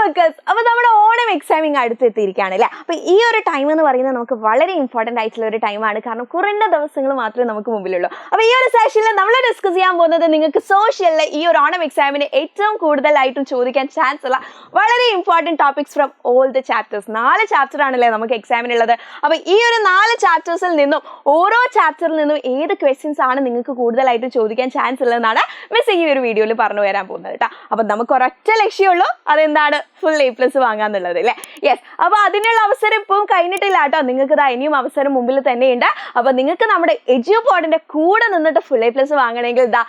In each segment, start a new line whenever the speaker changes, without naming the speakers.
Workers, അപ്പോൾ നമ്മുടെ Onam examining അടുത്തെത്തിയിരിക്കുകയാണ് അല്ലേ. അപ്പോൾ ഈ ഒരു ടൈം എന്ന് പറയുന്നത് നമുക്ക് വളരെ ഇമ്പോർട്ടൻ്റ് ആയിട്ടുള്ള ഒരു ടൈമാണ്. കാരണം കുറഞ്ഞ ദിവസങ്ങൾ മാത്രമേ നമുക്ക് മുമ്പിലുള്ളൂ. അപ്പോൾ ഈ ഒരു സെഷനിൽ നമ്മൾ ഡിസ്കസ് ചെയ്യാൻ പോകുന്നത് നിങ്ങൾക്ക് സോഷ്യലിൽ ഈ ഒരു ഓണം എക്സാമിന് ഏറ്റവും കൂടുതലായിട്ടും ചോദിക്കാൻ ചാൻസ് ഉള്ള വളരെ important topics from all the chapters. 4 chapter ആണല്ലേ നമുക്ക് എക്സാമിനുള്ളത്. അപ്പോൾ ഈ ഒരു 4 ചാപ്റ്റേഴ്സിൽ നിന്നും ഓരോ ചാപ്റ്ററിൽ നിന്നും ഏത് ക്വസ്റ്റ്യൻസ് ആണ് നിങ്ങൾക്ക് കൂടുതലായിട്ട് ചോദിക്കാൻ ചാൻസ് ഉള്ളതെന്നാണ് മിസ് ഈ ഒരു വീഡിയോയിൽ പറഞ്ഞു വരാൻ പോകുന്നത് കേട്ടോ. അപ്പം നമുക്ക് ഒരൊറ്റ ലക്ഷ്യമുള്ളൂ, അതെന്താണ്? ഫുൾ A+ വാങ്ങാന്നുള്ളത് അല്ലേ. യെസ്, അപ്പോൾ അതിനുള്ള അവസരം ഇപ്പം കഴിഞ്ഞിട്ടില്ല കേട്ടോ. നിങ്ങൾക്ക് ഇതാ ഇനിയും അവസരം മുമ്പിൽ തന്നെയുണ്ട്. അപ്പോൾ നിങ്ങൾക്ക് നമ്മുടെ എഡ്യൂപോഡിൻ്റെ കൂടെ നിന്നിട്ട് ഫുൾ A+ വാങ്ങണമെങ്കിൽ ഇതാ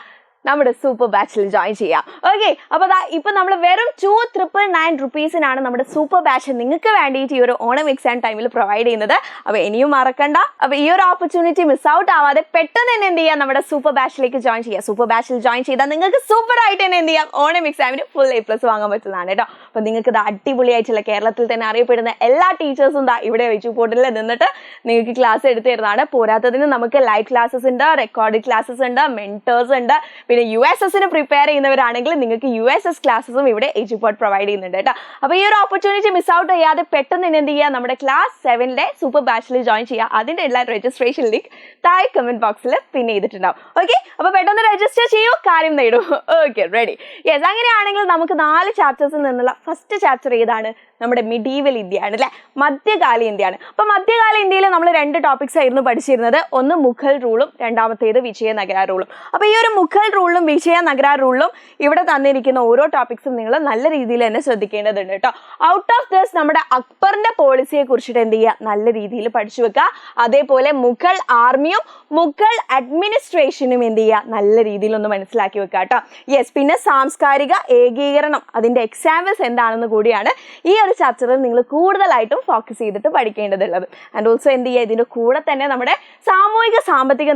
നമ്മുടെ സൂപ്പർ ബാച്ചിൽ ജോയിൻ ചെയ്യാം. ഓക്കെ, അപ്പോൾ ഇപ്പം നമ്മൾ വെറും 2,999 റുപ്പീസിനാണ് നമ്മുടെ സൂപ്പർ ബാച്ച് നിങ്ങൾക്ക് വേണ്ടിയിട്ട് ഈ ഒരു ഓണം എക്സാം ടൈമിൽ പ്രൊവൈഡ് ചെയ്യുന്നത്. അപ്പോൾ ഇനിയും മറക്കണ്ട. അപ്പോൾ ഈ ഒരു ഓപ്പർച്യൂണിറ്റി മിസ് ഔട്ട് ആവാതെ പെട്ടെന്ന് തന്നെ എന്ത് ചെയ്യാം, നമ്മുടെ സൂപ്പർ ബാച്ചിലേക്ക് ജോയിൻ ചെയ്യാം. സൂപ്പർ ബാച്ചിൽ ജോയിൻ ചെയ്താൽ നിങ്ങൾക്ക് സൂപ്പർ ആയിട്ട് തന്നെ എന്ത് ചെയ്യാം, ഓണം എക്സാമിന് ഫുൾ A+ വാങ്ങാൻ പറ്റുന്നതാണ് കേട്ടോ. അപ്പോൾ നിങ്ങൾക്ക് ഇത് അടിപൊളിയായിട്ടുള്ള കേരളത്തിൽ തന്നെ അറിയപ്പെടുന്ന എല്ലാ ടീച്ചേഴ്സും ഇവിടെ എഡ്യൂപോഡിൽ നിന്നിട്ട് നിങ്ങൾക്ക് ക്ലാസ് എടുത്തു തരുന്നതാണ്. പോരാത്തതിന് നമുക്ക് ലൈവ് ക്ലാസ്സസ് ഉണ്ട്, റെക്കോർഡ് ക്ലാസ്സസ് ഉണ്ട്, മെന്റേഴ്സ് ഉണ്ട്. പിന്നെ USSന് പ്രിപ്പയർ ചെയ്യുന്നവരാണെങ്കിൽ നിങ്ങൾക്ക് USS ക്ലാസ്സസും ഇവിടെ എഡ്യൂപോഡ് പ്രൊവൈഡ് ചെയ്യുന്നുണ്ട് കേട്ടോ. അപ്പോൾ ഈ ഒരു ഓപ്പർച്യൂണിറ്റി മിസ് ഔട്ട് ചെയ്യാതെ പെട്ടെന്ന് തന്നെ എന്ത് ചെയ്യുക, നമ്മുടെ ക്ലാസ് 7ലെ സൂപ്പർ ബാച്ചിൽ ജോയിൻ ചെയ്യുക. അതിൻ്റെ എല്ലാ രജിസ്ട്രേഷൻ ലിങ്ക് താഴെ കമന്റ് ബോക്സിൽ പിൻ ചെയ്തിട്ടുണ്ടാവും. ഓക്കെ, അപ്പോൾ പെട്ടെന്ന് രജിസ്റ്റർ ചെയ്യൂ, കാര്യം നേടൂ. Okay, ready. യെസ്, അങ്ങനെയാണെങ്കിൽ നമുക്ക് 4 ചാപ്റ്റേഴ്സിൽ നിന്നുള്ള ഫസ്റ്റ് ചാപ്റ്റർ ഏതാണ്? നമ്മുടെ മിഡീവൽ ഇന്ത്യയാണ് അല്ലേ, മധ്യകാല ഇന്ത്യയാണ്. അപ്പോൾ മധ്യകാല ഇന്ത്യയിൽ നമ്മൾ 2 ടോപ്പിക്സ് ആയിരുന്നു പഠിച്ചിരുന്നത്. ഒന്ന് മുഗൾ റൂളും രണ്ടാമത്തേത് വിജയനഗര റൂളും. അപ്പോൾ ഈ ഒരു മുഗൾ റൂളിലും വിജയനഗര റൂളിലും ഇവിടെ തന്നിരിക്കുന്ന ഓരോ ടോപ്പിക്സും നിങ്ങൾ നല്ല രീതിയിൽ തന്നെ ശ്രദ്ധിക്കേണ്ടതുണ്ട് കേട്ടോ. ഔട്ട് ഓഫ് ദിസ് നമ്മുടെ അക്ബറിന്റെ പോളിസിയെ കുറിച്ചിട്ട് എന്ത് ചെയ്യുക, നല്ല രീതിയിൽ പഠിച്ചു വെക്കുക. അതേപോലെ മുഗൾ ആർമിയും മുഗൾ അഡ്മിനിസ്ട്രേഷനും എന്ത് ചെയ്യുക, നല്ല രീതിയിൽ ഒന്ന് മനസ്സിലാക്കി വെക്കുക കേട്ടോ. യെസ്, പിന്നെ സാംസ്കാരിക ഏകീകരണം അതിൻ്റെ എക്സാമ്പിൾസ് എന്താണെന്ന് കൂടിയാണ് ഈ ഒരു ചാപ്റ്ററിൽ നിങ്ങൾ കൂടുതലായിട്ടും ഫോക്കസ് ചെയ്തിട്ട് പഠിക്കേണ്ടതുള്ളത്. ആൻഡ് ഓൾസോ എന്ത് ചെയ്യുക, ഇതിൻ്റെ കൂടെ തന്നെ നമ്മുടെ സാമൂഹിക സാമ്പത്തിക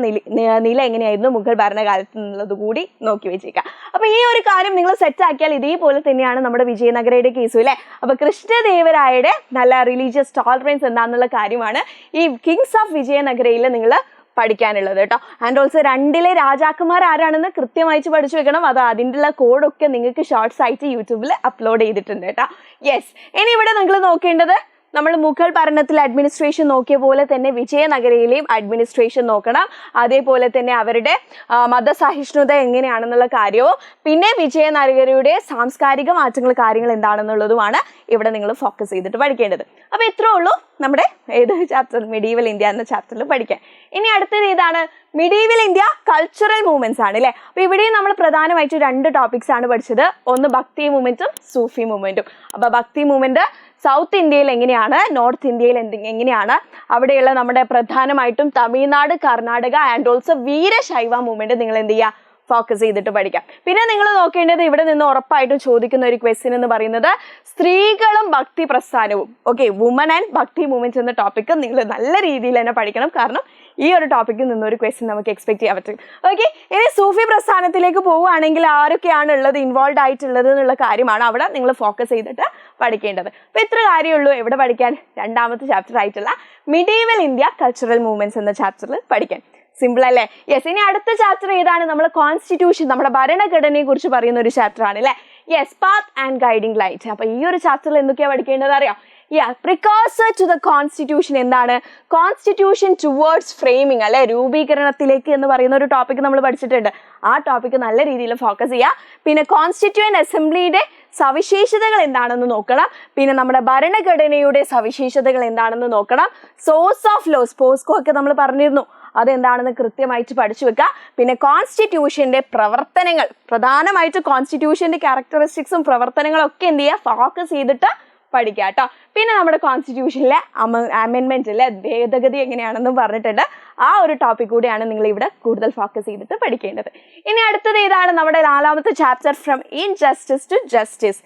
നില എങ്ങനെയായിരുന്നു മുഗൾ ഭരണകാലത്ത് എന്നുള്ളത് കൂടി നോക്കി വെച്ചേക്കാം. അപ്പോൾ ഈ ഒരു കാര്യം നിങ്ങൾ സെറ്റ് ആക്കിയാൽ ഇതേപോലെ തന്നെയാണ് നമ്മുടെ വിജയനഗരയുടെ കേസും അല്ലേ. അപ്പോൾ കൃഷ്ണദേവരായയുടെ നല്ല റിലീജിയസ് ടോളറൻസ് എന്താണെന്നുള്ള കാര്യമാണ് ഈ കിങ്സ് ഓഫ് വിജയനഗരയിൽ നിങ്ങൾ പഠിക്കാനുള്ളത് കേട്ടോ. ആൻഡ് ഓൾസോ 2ലെ രാജാക്കന്മാർ ആരാണെന്ന് കൃത്യമായിട്ട് പഠിച്ചു വെക്കണം. അത് അതിൻ്റെ കോഡൊക്കെ നിങ്ങൾക്ക് ഷോർട്സ് ആയിട്ട് യൂട്യൂബിൽ അപ്ലോഡ് ചെയ്തിട്ടുണ്ട് കേട്ടോ. യെസ്, ഇനി ഇവിടെ നിങ്ങൾ നോക്കേണ്ടത് നമ്മൾ മുഗൾ ഭരണത്തിൽ അഡ്മിനിസ്ട്രേഷൻ നോക്കിയ പോലെ തന്നെ വിജയനഗരയിലെയും അഡ്മിനിസ്ട്രേഷൻ നോക്കണം. അതേപോലെ തന്നെ അവരുടെ മതസഹിഷ്ണുത എങ്ങനെയാണെന്നുള്ള കാര്യവും പിന്നെ വിജയനഗരയുടെ സാംസ്കാരിക മാറ്റങ്ങൾ കാര്യങ്ങൾ എന്താണെന്നുള്ളതുമാണ് ഇവിടെ നിങ്ങൾ ഫോക്കസ് ചെയ്തിട്ട് പഠിക്കേണ്ടത്. അപ്പോൾ ഇത്രേ ഉള്ളൂ നമ്മുടെ ഏത് ചാപ്റ്റർ, മിഡീവൽ ഇന്ത്യ എന്ന ചാപ്റ്ററിൽ പഠിക്കാൻ. ഇനി അടുത്തത് ഏതാണ്? മിഡീവൽ ഇന്ത്യ കൾച്ചറൽ മൂവ്മെന്റ്സ് ആണ് അല്ലേ. അപ്പോൾ ഇവിടെയും നമ്മൾ പ്രധാനമായിട്ട് 2 ടോപ്പിക്സ് ആണ് പഠിച്ചത്. ഒന്ന് ഭക്തി മൂവ്മെന്റും സൂഫി മൂവ്മെന്റും. അപ്പോൾ ഭക്തി മൂവ്മെന്റ് സൗത്ത് ഇന്ത്യയിൽ എങ്ങനെയാണ്, നോർത്ത് ഇന്ത്യയിൽ എങ്ങനെയാണ്, അവിടെയുള്ള നമ്മുടെ പ്രധാനമായിട്ടും Tamil Nadu, Karnataka and also Veerashaiva movement നിങ്ങൾ എന്ത് ചെയ്യുക, ഫോക്കസ് ചെയ്തിട്ട് പഠിക്കാം. പിന്നെ നിങ്ങൾ നോക്കേണ്ടത് ഇവിടെ നിന്ന് ഉറപ്പായിട്ടും ചോദിക്കുന്ന ഒരു ക്വസ്റ്റ്യൻ എന്ന് പറയുന്നത് സ്ത്രീകളും ഭക്തി പ്രസ്ഥാനവും. ഓക്കെ, വുമൺ ആൻഡ് ഭക്തി മൂവ്മെന്റ്സ് എന്ന ടോപ്പിക്ക് നിങ്ങൾ നല്ല രീതിയിൽ തന്നെ പഠിക്കണം. കാരണം ഈ ഒരു ടോപ്പിക്കിൽ നിന്നൊരു ക്വസ്റ്റ്യൻ നമുക്ക് എക്സ്പെക്ട് ചെയ്യാൻ പറ്റും. ഓക്കെ, ഇനി സൂഫി പ്രസ്ഥാനത്തിലേക്ക് പോവുകയാണെങ്കിൽ ആരൊക്കെയാണ് ഉള്ളത്, ഇൻവോൾവ് ആയിട്ടുള്ളത് എന്നുള്ള കാര്യമാണ് അവിടെ നിങ്ങൾ ഫോക്കസ് ചെയ്തിട്ട് പഠിക്കേണ്ടത്. അപ്പോൾ ഇത്ര കാര്യമുള്ളൂ എവിടെ പഠിക്കാൻ, 2ാമത്തെ ചാപ്റ്റർ ആയിട്ടുള്ള മിഡീവൽ ഇന്ത്യ കൾച്ചറൽ മൂവ്മെന്റ്സ് എന്ന ചാപ്റ്ററിൽ പഠിക്കാൻ. സിമ്പിൾ അല്ലേ. യെസ്, ഇനി അടുത്ത ചാപ്റ്റർ ഏതാണ്? നമ്മുടെ കോൺസ്റ്റിറ്റ്യൂഷൻ, നമ്മുടെ ഭരണഘടനയെ കുറിച്ച് പറയുന്ന ഒരു ചാപ്റ്റർ ആണ് അല്ലേ. Yes, path and guiding light. അപ്പോൾ ഈ ഒരു ചാപ്റ്ററിൽ എന്തൊക്കെയാണ് പഠിക്കേണ്ടത് അറിയാം? പ്രിക്കോഴ്സർ ടു ദ കോൺസ്റ്റിറ്റ്യൂഷൻ എന്താണ്? കോൺസ്റ്റിറ്റ്യൂഷൻ ടുവേർഡ്സ് ഫ്രെയിമിംഗ് അല്ലെ, രൂപീകരണത്തിലേക്ക് എന്ന് പറയുന്ന ഒരു ടോപ്പിക് നമ്മൾ പഠിച്ചിട്ടുണ്ട്. ആ ടോപ്പിക്ക് നല്ല രീതിയിൽ ഫോക്കസ് ചെയ്യുക. പിന്നെ കോൺസ്റ്റിറ്റ്യൂവന്റ് അസംബ്ലിയുടെ സവിശേഷതകൾ എന്താണെന്ന് നോക്കണം. പിന്നെ നമ്മുടെ ഭരണഘടനയുടെ സവിശേഷതകൾ എന്താണെന്ന് നോക്കണം. സോഴ്സ് ഓഫ് ലോസ്, പോസ്കോ ഒക്കെ നമ്മൾ പറഞ്ഞിരുന്നു, അതെന്താണെന്ന് കൃത്യമായിട്ട് പഠിച്ചു വെക്കുക. പിന്നെ കോൺസ്റ്റിറ്റ്യൂഷന്റെ പ്രവർത്തനങ്ങൾ, പ്രധാനമായിട്ട് കോൺസ്റ്റിറ്റ്യൂഷന്റെ ക്യാരക്ടറിസ്റ്റിക്സും പ്രവർത്തനങ്ങളും ഒക്കെ എന്ത് ചെയ്യുക, ഫോക്കസ് ചെയ്തിട്ട് പഠിക്കുക കേട്ടോ. പിന്നെ നമ്മുടെ കോൺസ്റ്റിറ്റ്യൂഷനിലെ അമെൻമെന്റ് അല്ലെ, ഭേദഗതി എങ്ങനെയാണെന്നും പറഞ്ഞിട്ടുണ്ട്. ആ ഒരു ടോപ്പിക് കൂടിയാണ് നിങ്ങൾ ഇവിടെ കൂടുതൽ ഫോക്കസ് ചെയ്തിട്ട് പഠിക്കേണ്ടത്. ഇനി അടുത്തത് ഏതാണ്? നമ്മുടെ 4ാമത്തെ chapter from injustice to justice,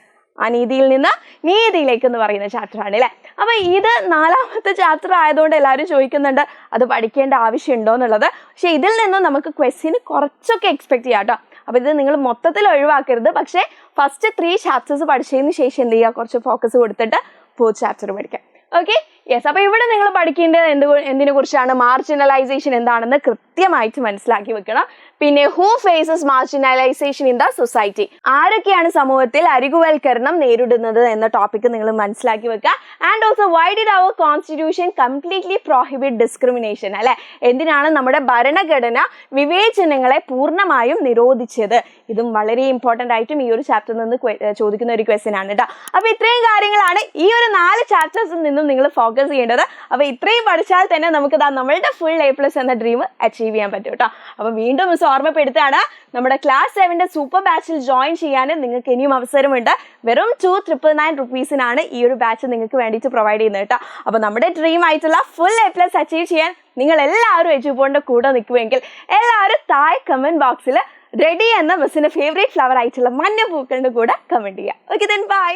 അനീതിയിൽ നിന്ന് നീതിയിലേക്ക് എന്ന് പറയുന്ന ചാപ്റ്റർ ആണ് അല്ലേ. അപ്പൊ ഇത് 4ാമത്തെ ചാപ്റ്റർ ആയതുകൊണ്ട് എല്ലാവരും ചോദിക്കുന്നുണ്ട് അത് പഠിക്കേണ്ട ആവശ്യമുണ്ടോ എന്നുള്ളത്. പക്ഷെ ഇതിൽ നിന്നും നമുക്ക് ക്വസ്റ്റ്യന് കുറച്ചൊക്കെ എക്സ്പെക്ട് ചെയ്യാം കേട്ടോ. അപ്പോൾ ഇത് നിങ്ങൾ മൊത്തത്തിൽ ഒഴിവാക്കരുത്. പക്ഷേ ഫസ്റ്റ് 3 ചാപ്റ്റേഴ്സ് പഠിച്ചതിന് ശേഷം എന്ത് ചെയ്യുക, കുറച്ച് ഫോക്കസ് കൊടുത്തിട്ട് 4th ചാപ്റ്റർ പഠിക്കാം. ഓക്കെ, യെസ്, അപ്പൊ ഇവിടെ നിങ്ങൾ പഠിക്കേണ്ടത് എന്തിനെ കുറിച്ചാണ്? മാർജിനലൈസേഷൻ എന്താണെന്ന് കൃത്യമായിട്ട് മനസ്സിലാക്കി വെക്കണം. പിന്നെ who faces marginalisation in the society, ആരൊക്കെയാണ് സമൂഹത്തിൽ അരികുവൽക്കരണം നേരിടുന്നത് എന്ന ടോപ്പിക് നിങ്ങൾ മനസ്സിലാക്കി വെക്കുക. And also why did our constitution completely prohibit discrimination, അല്ലെ, എന്തിനാണ് നമ്മുടെ ഭരണഘടന വിവേചനങ്ങളെ പൂർണ്ണമായും നിരോധിച്ചത്? ഇതും വളരെ ഇമ്പോർട്ടന്റ് ആയിട്ടും ഈ ഒരു ചാപ്റ്ററിൽ നിന്ന് ചോദിക്കുന്ന ഒരു ക്വസ്റ്റ്യൻ ആണ് കേട്ടോ. അപ്പൊ ഇത്രയും കാര്യങ്ങളാണ് ഈ ഒരു 4 ചാപ്റ്റേഴ്സിൽ നിന്നും നിങ്ങൾ ഫോക്കസ് ചെയ്യേണ്ടത്. അപ്പൊ ഇത്രയും പഠിച്ചാൽ തന്നെ നമുക്ക് നമ്മളുടെ ഫുൾ A+ എന്ന ഡ്രീം അച്ചീവ് ചെയ്യാൻ പറ്റും കേട്ടോ. അപ്പൊ വീണ്ടും മിസ് ഓർമ്മപ്പെടുത്താണ്, നമ്മുടെ ക്ലാസ് 7ന്റെ സൂപ്പർ ബാച്ചിൽ ജോയിൻ ചെയ്യാൻ നിങ്ങൾക്ക് ഇനിയും അവസരമുണ്ട്. വെറും 2,999 rupeesനാണ് ഈ ഒരു ബാച്ച് നിങ്ങൾക്ക് വേണ്ടിയിട്ട് പ്രൊവൈഡ് ചെയ്യുന്നത് കേട്ടോ. അപ്പൊ നമ്മുടെ ഡ്രീം ആയിട്ടുള്ള ഫുൾ A+ അച്ചീവ് ചെയ്യാൻ നിങ്ങൾ എല്ലാവരും എജുപോണിന്റെ കൂടെ നിൽക്കുമെങ്കിൽ എല്ലാവരും താഴെ കമന്റ് ബോക്സിൽ റെഡി എന്ന മിസ്സിന്റെ ഫേവറേറ്റ് ഫ്ലവർ ആയിട്ടുള്ള മഞ്ഞ പൂക്കളുടെ കൂടെ കമന്റ് ചെയ്യുക. Okay, then bye.